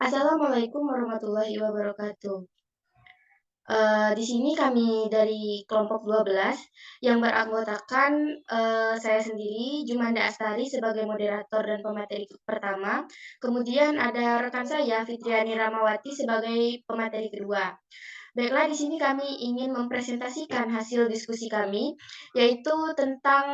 Assalamualaikum warahmatullahi wabarakatuh. Di sini kami dari kelompok 12 yang beranggotakan saya sendiri, Jumanda Astari sebagai moderator dan pemateri pertama. Kemudian ada rekan saya, Fitriani Ramawati sebagai pemateri kedua. Baiklah, di sini kami ingin mempresentasikan hasil diskusi kami, yaitu tentang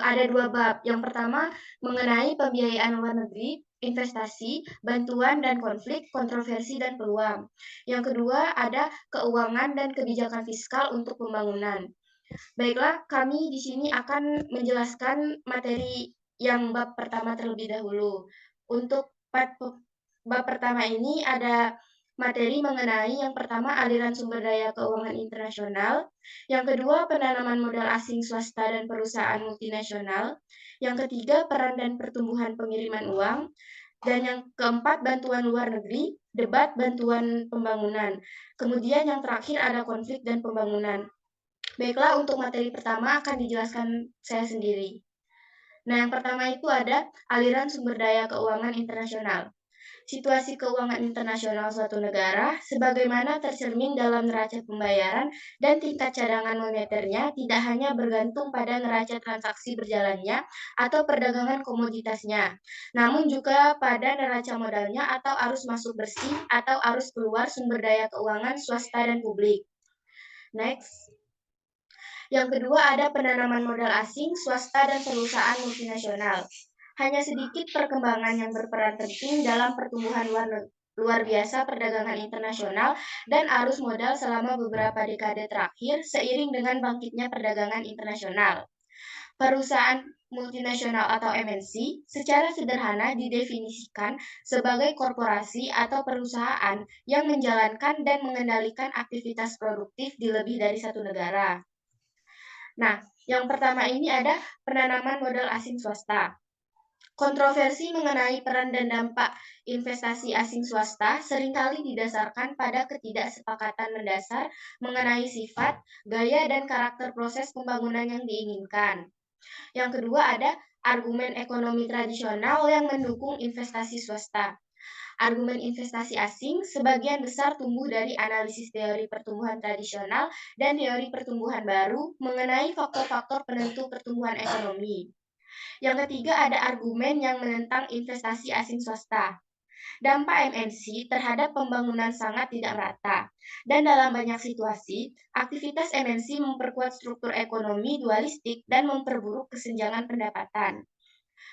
ada dua bab. Yang pertama mengenai pembiayaan luar negeri, investasi, bantuan dan konflik, kontroversi dan peluang. Yang kedua ada keuangan dan kebijakan fiskal untuk pembangunan. Baiklah, kami di sini akan menjelaskan materi yang bab pertama terlebih dahulu. Untuk bab pertama ini ada materi mengenai yang pertama aliran sumber daya keuangan internasional, yang kedua penanaman modal asing swasta dan perusahaan multinasional, yang ketiga peran dan pertumbuhan pengiriman uang, dan yang keempat bantuan luar negeri, debat bantuan pembangunan. Kemudian yang terakhir ada konflik dan pembangunan. Baiklah, untuk materi pertama akan dijelaskan saya sendiri. Nah, yang pertama itu ada aliran sumber daya keuangan internasional. Situasi keuangan internasional suatu negara, sebagaimana tercermin dalam neraca pembayaran dan tingkat cadangan moneternya, tidak hanya bergantung pada neraca transaksi berjalannya atau perdagangan komoditasnya, namun juga pada neraca modalnya atau arus masuk bersih atau arus keluar sumber daya keuangan swasta dan publik. Next. Yang kedua ada penanaman modal asing, swasta, dan perusahaan multinasional. Hanya sedikit perkembangan yang berperan penting dalam pertumbuhan luar biasa perdagangan internasional dan arus modal selama beberapa dekade terakhir seiring dengan bangkitnya perdagangan internasional. Perusahaan multinasional atau MNC secara sederhana didefinisikan sebagai korporasi atau perusahaan yang menjalankan dan mengendalikan aktivitas produktif di lebih dari satu negara. Nah, yang pertama ini ada penanaman modal asing swasta. Kontroversi mengenai peran dan dampak investasi asing swasta seringkali didasarkan pada ketidaksepakatan mendasar mengenai sifat, gaya, dan karakter proses pembangunan yang diinginkan. Yang kedua ada argumen ekonomi tradisional yang mendukung investasi swasta. Argumen investasi asing sebagian besar tumbuh dari analisis teori pertumbuhan tradisional dan teori pertumbuhan baru mengenai faktor-faktor penentu pertumbuhan ekonomi. Yang ketiga ada argumen yang menentang investasi asing swasta. Dampak MNC terhadap pembangunan sangat tidak merata, dan dalam banyak situasi, aktivitas MNC memperkuat struktur ekonomi dualistik dan memperburuk kesenjangan pendapatan.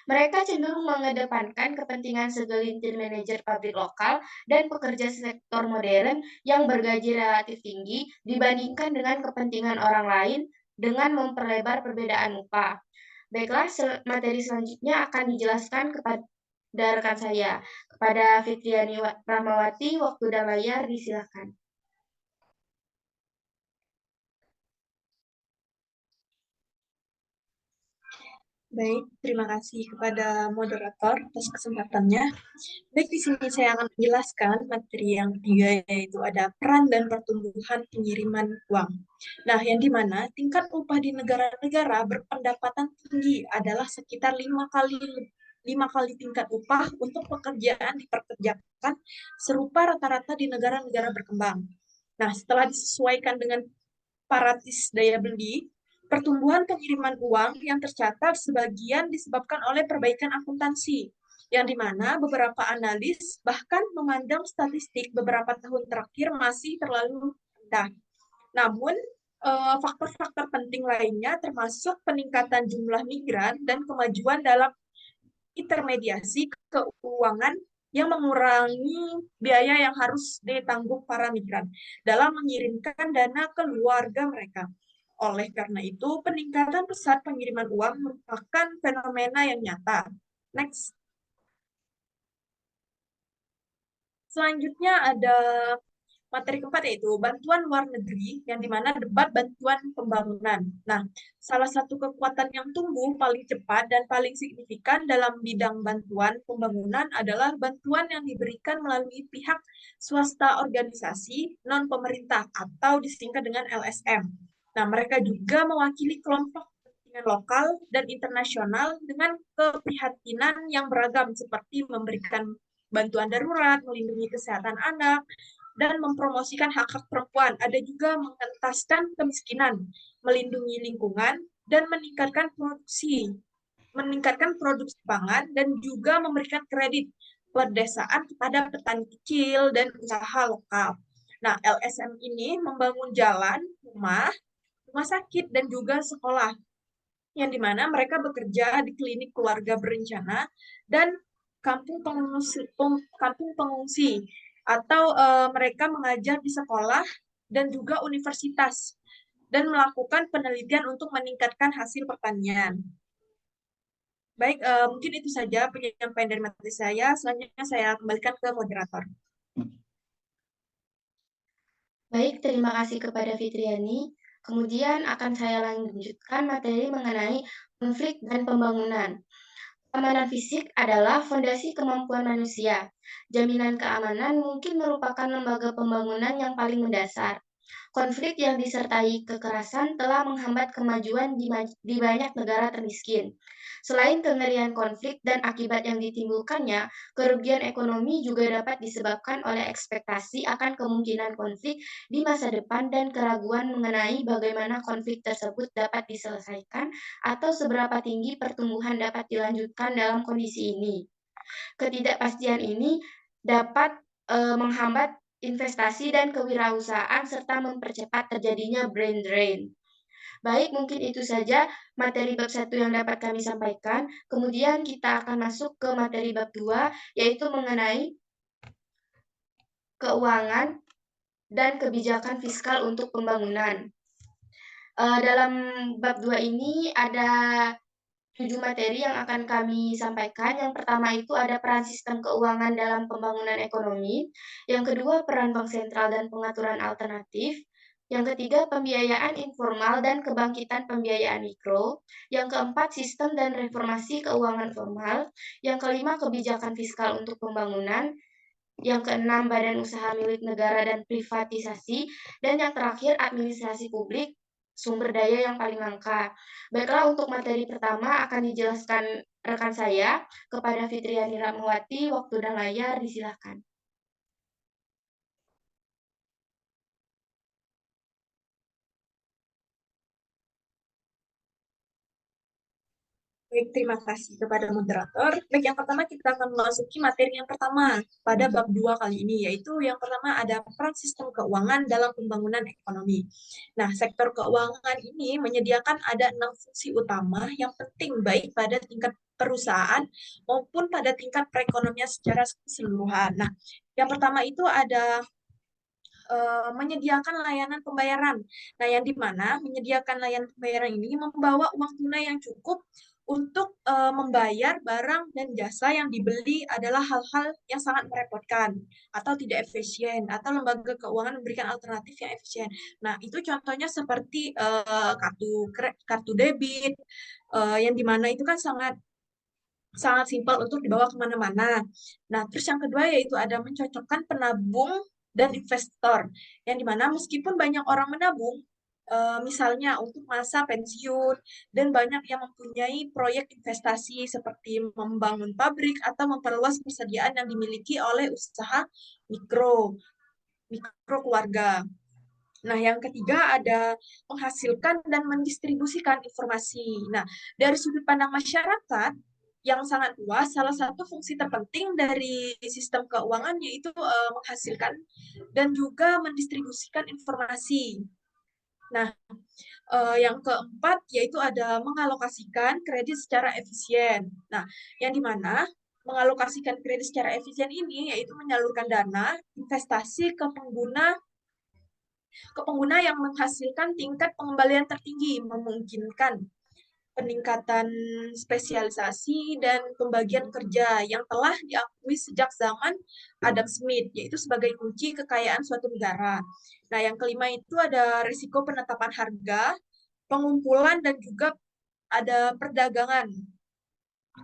Mereka cenderung mengedepankan kepentingan segelintir manajer pabrik lokal dan pekerja sektor modern yang bergaji relatif tinggi dibandingkan dengan kepentingan orang lain dengan memperlebar perbedaan upah. Baiklah, materi selanjutnya akan dijelaskan kepada rekan saya. Kepada Fitriani Ramawati, waktu dan layar disilakan. Baik, terima kasih kepada moderator atas kesempatannya. Baik, di sini saya akan menjelaskan materi yang ketiga, yaitu ada peran dan pertumbuhan pengiriman uang. Nah, yang dimana tingkat upah di negara-negara berpendapatan tinggi adalah sekitar 5 kali tingkat upah untuk pekerjaan diperkerjakan serupa rata-rata di negara-negara berkembang. Nah, setelah disesuaikan dengan paratis daya beli, pertumbuhan pengiriman uang yang tercatat sebagian disebabkan oleh perbaikan akuntansi, yang dimana beberapa analis bahkan memandang statistik beberapa tahun terakhir masih terlalu rendah. Namun, faktor-faktor penting lainnya termasuk peningkatan jumlah migran dan kemajuan dalam intermediasi keuangan yang mengurangi biaya yang harus ditanggung para migran dalam mengirimkan dana ke keluarga mereka. Oleh karena itu, peningkatan pesat pengiriman uang merupakan fenomena yang nyata. Next. Selanjutnya ada materi keempat, yaitu bantuan luar negeri, yang dimana debat bantuan pembangunan. Nah, salah satu kekuatan yang tumbuh paling cepat dan paling signifikan dalam bidang bantuan pembangunan adalah bantuan yang diberikan melalui pihak swasta organisasi non-pemerintah atau disingkat dengan LSM. Nah, mereka juga mewakili kelompok kepentingan lokal dan internasional dengan keprihatinan yang beragam seperti memberikan bantuan darurat, melindungi kesehatan anak, dan mempromosikan hak-hak perempuan. Ada juga mengentaskan kemiskinan, melindungi lingkungan, dan meningkatkan produksi pangan, dan juga memberikan kredit perdesaan kepada petani kecil dan usaha lokal. Nah, LSM ini membangun jalan, rumah sakit, dan juga sekolah, yang dimana mereka bekerja di klinik keluarga berencana dan kampung pengungsi atau mereka mengajar di sekolah dan juga universitas dan melakukan penelitian untuk meningkatkan hasil pertanian. Baik, mungkin itu saja penyampaian dari materi saya. Selanjutnya saya kembalikan ke moderator. Baik, terima kasih kepada Fitriani. Kemudian akan saya lanjutkan materi mengenai konflik dan pembangunan. Keamanan fisik adalah fondasi kemampuan manusia. Jaminan keamanan mungkin merupakan lembaga pembangunan yang paling mendasar. Konflik yang disertai kekerasan telah menghambat kemajuan di banyak negara termiskin. Selain kengerian konflik dan akibat yang ditimbulkannya, kerugian ekonomi juga dapat disebabkan oleh ekspektasi akan kemungkinan konflik di masa depan dan keraguan mengenai bagaimana konflik tersebut dapat diselesaikan atau seberapa tinggi pertumbuhan dapat dilanjutkan dalam kondisi ini. Ketidakpastian ini dapat menghambat investasi dan kewirausahaan serta mempercepat terjadinya brain drain. Baik, mungkin itu saja materi bab 1 yang dapat kami sampaikan. Kemudian kita akan masuk ke materi bab 2, yaitu mengenai keuangan dan kebijakan fiskal untuk pembangunan. Dalam bab 2 ini ada 7 materi yang akan kami sampaikan. Yang pertama itu ada peran sistem keuangan dalam pembangunan ekonomi. Yang kedua, peran bank sentral dan pengaturan alternatif. Yang ketiga, pembiayaan informal dan kebangkitan pembiayaan mikro. Yang keempat, sistem dan reformasi keuangan formal. Yang kelima, kebijakan fiskal untuk pembangunan. Yang keenam, badan usaha milik negara dan privatisasi. Dan yang terakhir, administrasi publik, sumber daya yang paling langka. Baiklah, untuk materi pertama akan dijelaskan rekan saya kepada Fitriani Rahmawati. Waktu dan layar disilahkan. Baik, terima kasih kepada moderator. Baik, yang pertama kita akan memasuki materi yang pertama pada bab 2 kali ini, yaitu yang pertama ada peran sistem keuangan dalam pembangunan ekonomi. Nah, sektor keuangan ini menyediakan ada 6 fungsi utama yang penting baik pada tingkat perusahaan maupun pada tingkat perekonomian secara keseluruhan. Nah, yang pertama itu ada menyediakan layanan pembayaran. Nah, yang dimana menyediakan layanan pembayaran ini membawa uang tunai yang cukup untuk membayar barang dan jasa yang dibeli adalah hal-hal yang sangat merepotkan atau tidak efisien, atau lembaga keuangan memberikan alternatif yang efisien. Nah, itu contohnya seperti kartu debit, yang dimana itu kan sangat simpel untuk dibawa kemana-mana. Nah, terus yang kedua yaitu ada mencocokkan penabung dan investor, yang dimana meskipun banyak orang menabung, misalnya untuk masa pensiun, dan banyak yang mempunyai proyek investasi seperti membangun pabrik atau memperluas persediaan yang dimiliki oleh usaha mikro keluarga. Nah, yang ketiga ada menghasilkan dan mendistribusikan informasi. Nah, dari sudut pandang masyarakat yang sangat luas, salah satu fungsi terpenting dari sistem keuangan yaitu menghasilkan dan juga mendistribusikan informasi. Nah, yang keempat yaitu ada mengalokasikan kredit secara efisien. Nah, yang dimana mengalokasikan kredit secara efisien ini yaitu menyalurkan dana investasi ke pengguna yang menghasilkan tingkat pengembalian tertinggi, memungkinkan peningkatan spesialisasi dan pembagian kerja yang telah diakui sejak zaman Adam Smith, yaitu sebagai kunci kekayaan suatu negara. Nah, yang kelima itu ada risiko penetapan harga, pengumpulan, dan juga ada perdagangan.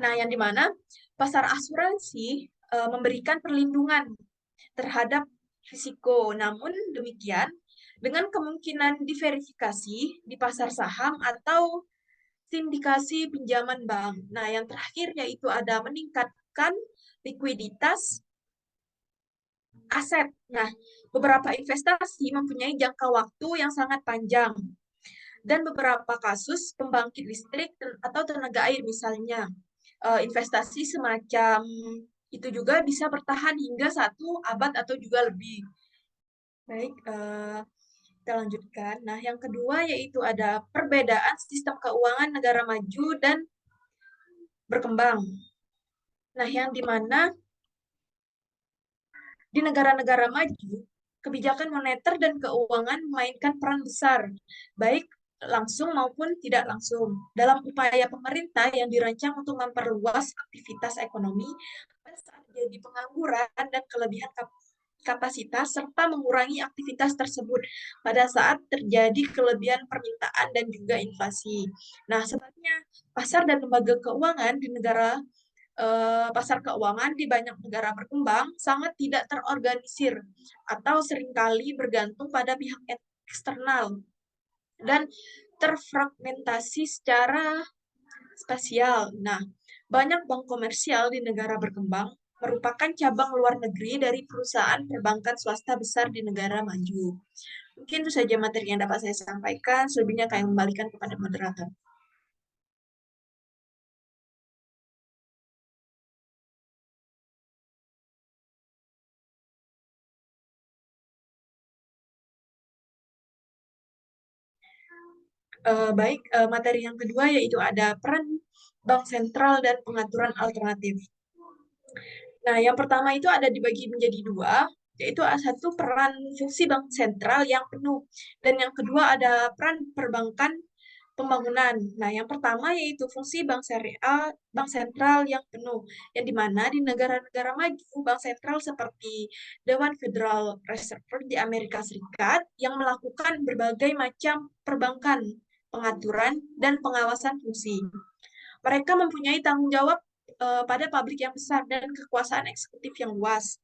Nah, yang dimana pasar asuransi memberikan perlindungan terhadap risiko. Namun demikian, dengan kemungkinan diverifikasi di pasar saham atau sindikasi pinjaman bank. Nah, yang terakhir yaitu ada meningkatkan likuiditas aset. Nah, beberapa investasi mempunyai jangka waktu yang sangat panjang dan beberapa kasus pembangkit listrik atau tenaga air misalnya investasi semacam itu juga bisa bertahan hingga 1 abad atau juga lebih. Baik, kita lanjutkan. Nah, yang kedua yaitu ada perbedaan sistem keuangan negara maju dan berkembang. Nah, yang dimana di negara-negara maju, kebijakan moneter dan keuangan memainkan peran besar, baik langsung maupun tidak langsung, dalam upaya pemerintah yang dirancang untuk memperluas aktivitas ekonomi pada saat terjadi pengangguran dan kelebihan kapasitas serta mengurangi aktivitas tersebut pada saat terjadi kelebihan permintaan dan juga inflasi. Nah, sebenarnya pasar dan lembaga keuangan di negara pasar keuangan di banyak negara berkembang sangat tidak terorganisir atau seringkali bergantung pada pihak eksternal dan terfragmentasi secara spasial. Nah, banyak bank komersial di negara berkembang merupakan cabang luar negeri dari perusahaan perbankan swasta besar di negara maju. Mungkin itu saja materi yang dapat saya sampaikan. Selebihnya kami kembalikan kepada moderator. Baik, materi yang kedua yaitu ada peran bank sentral dan pengaturan alternatif. Nah, yang pertama itu ada dibagi menjadi dua, yaitu satu peran fungsi bank sentral yang penuh, dan yang kedua ada peran perbankan pembangunan. Nah, yang pertama yaitu fungsi bank syariah, bank sentral yang penuh, yang dimana di negara-negara maju, bank sentral seperti Dewan Federal Reserve di Amerika Serikat yang melakukan berbagai macam perbankan, pengaturan, dan pengawasan fungsi. Mereka mempunyai tanggung jawab pada publik yang besar dan kekuasaan eksekutif yang luas.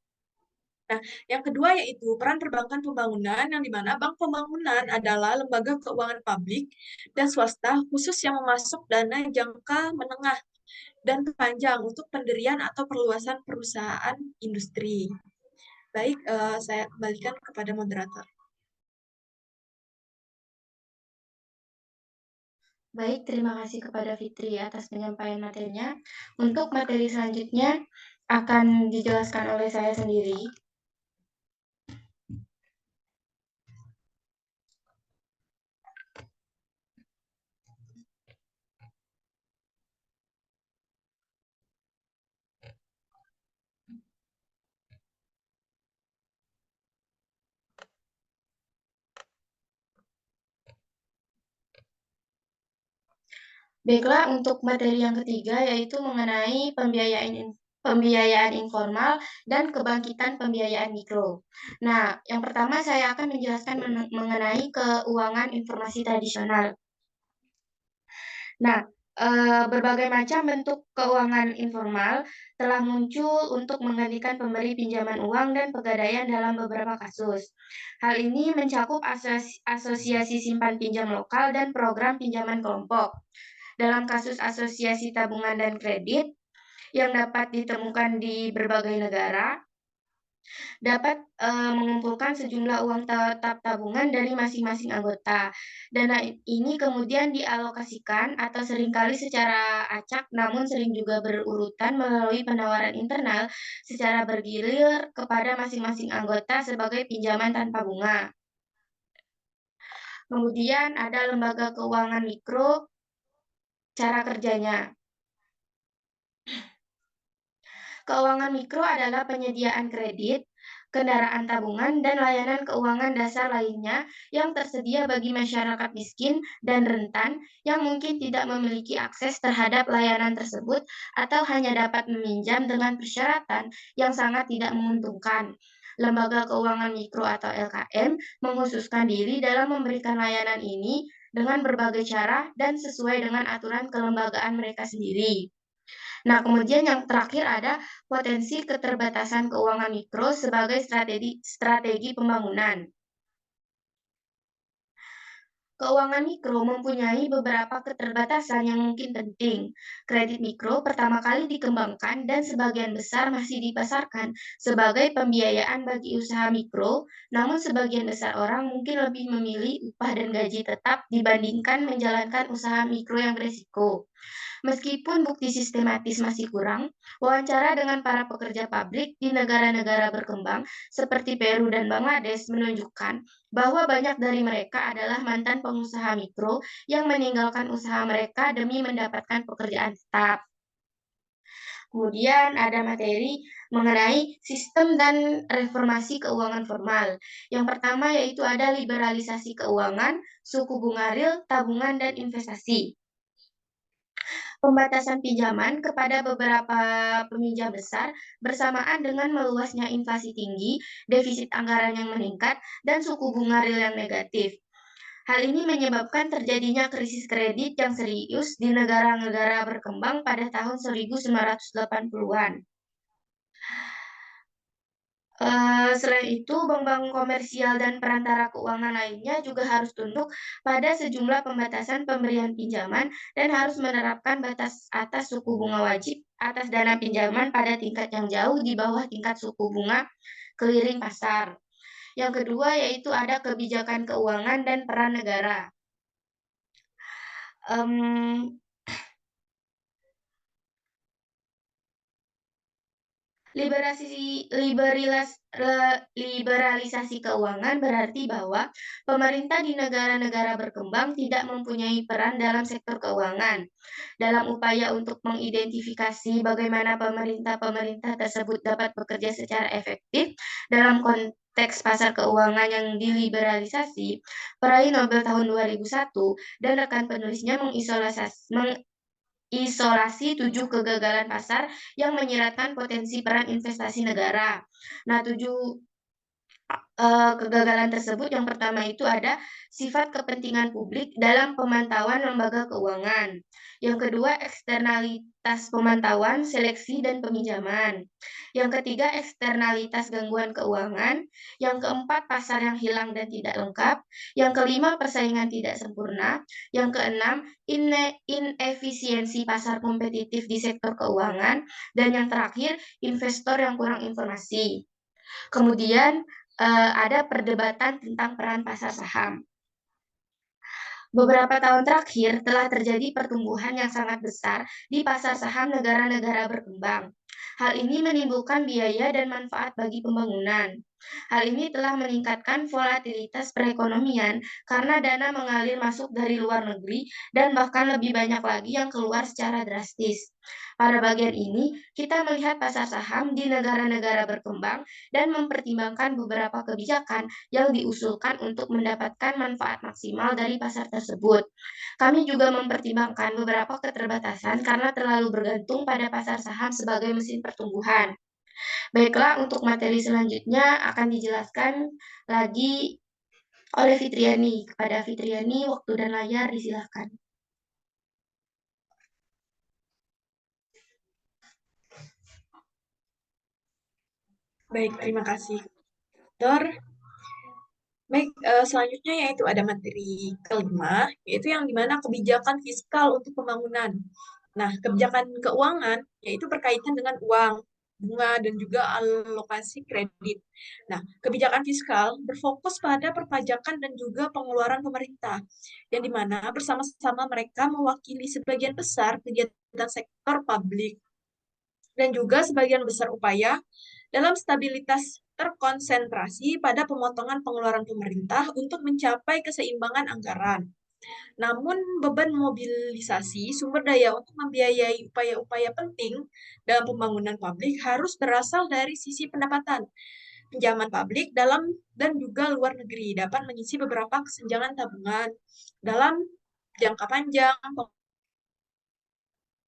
Nah, yang kedua yaitu peran perbankan pembangunan, yang dimana bank pembangunan adalah lembaga keuangan publik dan swasta khusus yang memasuk dana jangka menengah dan panjang untuk pendirian atau perluasan perusahaan industri. Baik, saya kembalikan kepada moderator. Baik, terima kasih kepada Fitri atas penyampaian materinya. Untuk materi selanjutnya akan dijelaskan oleh saya sendiri. Baiklah, untuk materi yang ketiga yaitu mengenai pembiayaan informal dan kebangkitan pembiayaan mikro. Nah, yang pertama saya akan menjelaskan mengenai keuangan informasi tradisional. Nah, berbagai macam bentuk keuangan informal telah muncul untuk menggantikan pemberi pinjaman uang dan pegadaian dalam beberapa kasus. Hal ini mencakup asosiasi simpan pinjam lokal dan program pinjaman kelompok. Dalam kasus asosiasi tabungan dan kredit yang dapat ditemukan di berbagai negara, dapat mengumpulkan sejumlah uang tetap tabungan dari masing-masing anggota. Dana ini kemudian dialokasikan atau seringkali secara acak namun sering juga berurutan melalui penawaran internal secara bergilir kepada masing-masing anggota sebagai pinjaman tanpa bunga. Kemudian ada lembaga keuangan mikro, cara kerjanya. Keuangan mikro adalah penyediaan kredit, kendaraan tabungan, dan layanan keuangan dasar lainnya yang tersedia bagi masyarakat miskin dan rentan yang mungkin tidak memiliki akses terhadap layanan tersebut atau hanya dapat meminjam dengan persyaratan yang sangat tidak menguntungkan. Lembaga keuangan mikro atau LKM menghususkan diri dalam memberikan layanan ini dengan berbagai cara dan sesuai dengan aturan kelembagaan mereka sendiri. Nah, kemudian yang terakhir ada potensi keterbatasan keuangan mikro sebagai strategi pembangunan. Keuangan mikro mempunyai beberapa keterbatasan yang mungkin penting. Kredit mikro pertama kali dikembangkan dan sebagian besar masih dipasarkan sebagai pembiayaan bagi usaha mikro, namun sebagian besar orang mungkin lebih memilih upah dan gaji tetap dibandingkan menjalankan usaha mikro yang beresiko. Meskipun bukti sistematis masih kurang, wawancara dengan para pekerja pabrik di negara-negara berkembang seperti Peru dan Bangladesh menunjukkan bahwa banyak dari mereka adalah mantan pengusaha mikro yang meninggalkan usaha mereka demi mendapatkan pekerjaan tetap. Kemudian ada materi mengenai sistem dan reformasi keuangan formal. Yang pertama yaitu ada liberalisasi keuangan, suku bunga real, tabungan, dan investasi. Pembatasan pinjaman kepada beberapa peminjam besar bersamaan dengan meluasnya inflasi tinggi, defisit anggaran yang meningkat, dan suku bunga real yang negatif. Hal ini menyebabkan terjadinya krisis kredit yang serius di negara-negara berkembang pada tahun 1980-an. Selain itu, bank-bank komersial dan perantara keuangan lainnya juga harus tunduk pada sejumlah pembatasan pemberian pinjaman dan harus menerapkan batas atas suku bunga wajib atas dana pinjaman pada tingkat yang jauh di bawah tingkat suku bunga keliling pasar. Yang kedua yaitu ada kebijakan keuangan dan peran negara. Em, Liberalisasi keuangan berarti bahwa pemerintah di negara-negara berkembang tidak mempunyai peran dalam sektor keuangan. Dalam upaya untuk mengidentifikasi bagaimana pemerintah-pemerintah tersebut dapat bekerja secara efektif dalam konteks pasar keuangan yang diliberalisasi, peraih Nobel tahun 2001 dan rekan penulisnya isolasi 7 kegagalan pasar yang menyiratkan potensi peran investasi negara. Nah, 7 kegagalan tersebut yang pertama itu ada sifat kepentingan publik dalam pemantauan lembaga keuangan. Yang kedua, eksternalitas pemantauan, seleksi, dan peminjaman. Yang ketiga, eksternalitas gangguan keuangan. Yang keempat, pasar yang hilang dan tidak lengkap. Yang kelima, persaingan tidak sempurna. Yang keenam, inefisiensi pasar kompetitif di sektor keuangan. Dan yang terakhir, investor yang kurang informasi. Kemudian ada perdebatan tentang peran pasar saham. Beberapa tahun terakhir telah terjadi pertumbuhan yang sangat besar di pasar saham negara-negara berkembang. Hal ini menimbulkan biaya dan manfaat bagi pembangunan. Hal ini telah meningkatkan volatilitas perekonomian karena dana mengalir masuk dari luar negeri dan bahkan lebih banyak lagi yang keluar secara drastis. Pada bagian ini, kita melihat pasar saham di negara-negara berkembang dan mempertimbangkan beberapa kebijakan yang diusulkan untuk mendapatkan manfaat maksimal dari pasar tersebut. Kami juga mempertimbangkan beberapa keterbatasan karena terlalu bergantung pada pasar saham sebagai mesin pertumbuhan. Baiklah, untuk materi selanjutnya akan dijelaskan lagi oleh Fitriani. Kepada Fitriani, waktu dan layar disilahkan. Baik, terima kasih, Dr. Baik, selanjutnya yaitu ada materi kelima, yaitu yang dimana kebijakan fiskal untuk pembangunan. Nah, kebijakan keuangan yaitu berkaitan dengan uang, bunga, dan juga alokasi kredit. Nah, kebijakan fiskal berfokus pada perpajakan dan juga pengeluaran pemerintah, yang dimana bersama-sama mereka mewakili sebagian besar kegiatan sektor publik dan juga sebagian besar upaya dalam stabilitas terkonsentrasi pada pemotongan pengeluaran pemerintah untuk mencapai keseimbangan anggaran. Namun, beban mobilisasi sumber daya untuk membiayai upaya-upaya penting dalam pembangunan publik harus berasal dari sisi pendapatan. Pinjaman publik dalam dan juga luar negeri dapat mengisi beberapa kesenjangan tabungan dalam jangka panjang,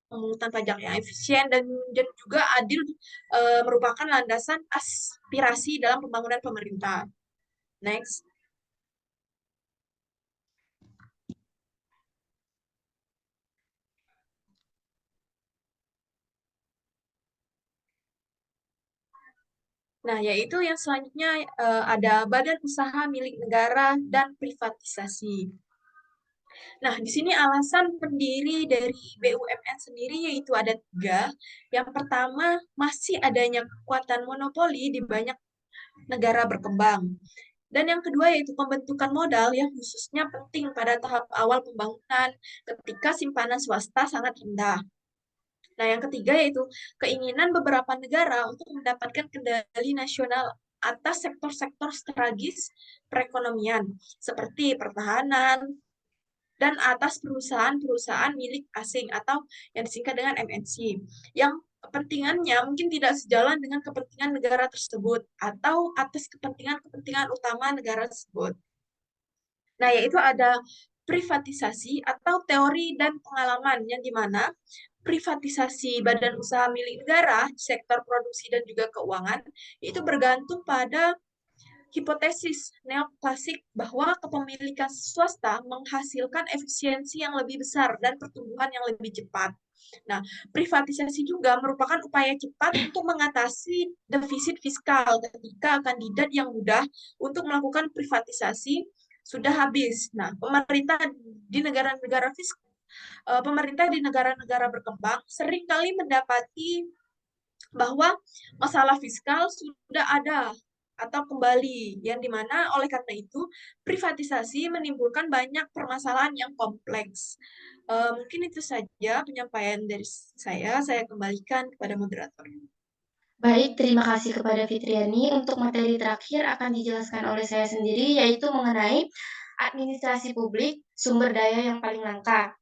pemungutan pajak yang efisien dan juga adil merupakan landasan aspirasi dalam pembangunan pemerintah. Next. Nah, yaitu yang selanjutnya ada badan usaha milik negara dan privatisasi. Nah, di sini alasan pendiri dari BUMN sendiri yaitu ada tiga. Yang pertama, masih adanya kekuatan monopoli di banyak negara berkembang. Dan yang kedua yaitu pembentukan modal yang khususnya penting pada tahap awal pembangunan ketika simpanan swasta sangat rendah. Nah, yang ketiga yaitu keinginan beberapa negara untuk mendapatkan kendali nasional atas sektor-sektor strategis perekonomian seperti pertahanan, dan atas perusahaan-perusahaan milik asing atau yang disingkat dengan MNC yang kepentingannya mungkin tidak sejalan dengan kepentingan negara tersebut atau atas kepentingan-kepentingan utama negara tersebut. Nah, yaitu ada privatisasi atau teori dan pengalaman yang dimana privatisasi badan usaha milik negara, sektor produksi dan juga keuangan, itu bergantung pada hipotesis neoklasik bahwa kepemilikan swasta menghasilkan efisiensi yang lebih besar dan pertumbuhan yang lebih cepat. Nah, privatisasi juga merupakan upaya cepat untuk mengatasi defisit fiskal ketika kandidat yang mudah untuk melakukan privatisasi sudah habis. Nah, pemerintah di negara-negara berkembang seringkali mendapati bahwa masalah fiskal sudah ada atau kembali yang dimana oleh karena itu privatisasi menimbulkan banyak permasalahan yang kompleks. Mungkin itu saja penyampaian dari saya kembalikan kepada moderator. Baik, terima kasih kepada Fitriani. Untuk materi terakhir akan dijelaskan oleh saya sendiri, yaitu mengenai administrasi publik, sumber daya yang paling langka.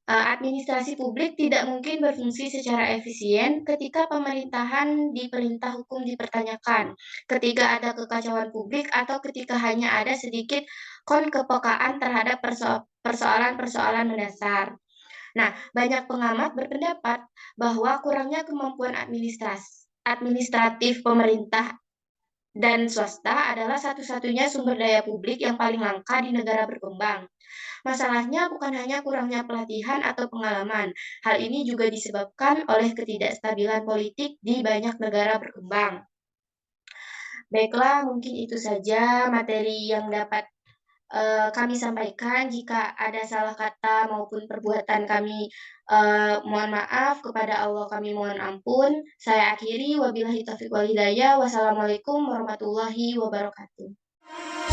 Administrasi publik tidak mungkin berfungsi secara efisien ketika pemerintahan di perintah hukum dipertanyakan, ketika ada kekacauan publik, atau ketika hanya ada sedikit kepekaan terhadap persoalan-persoalan mendasar. Nah, banyak pengamat berpendapat bahwa kurangnya kemampuan administratif pemerintah dan swasta adalah satu-satunya sumber daya publik yang paling langka di negara berkembang. Masalahnya bukan hanya kurangnya pelatihan atau pengalaman. Hal ini juga disebabkan oleh ketidakstabilan politik di banyak negara berkembang. Baiklah, mungkin itu saja materi yang dapat kami sampaikan. Jika ada salah kata maupun perbuatan kami, mohon maaf, kepada Allah kami mohon ampun. Saya akhiri, wabillahi taufiq wal hidayah. Wassalamualaikum warahmatullahi wabarakatuh.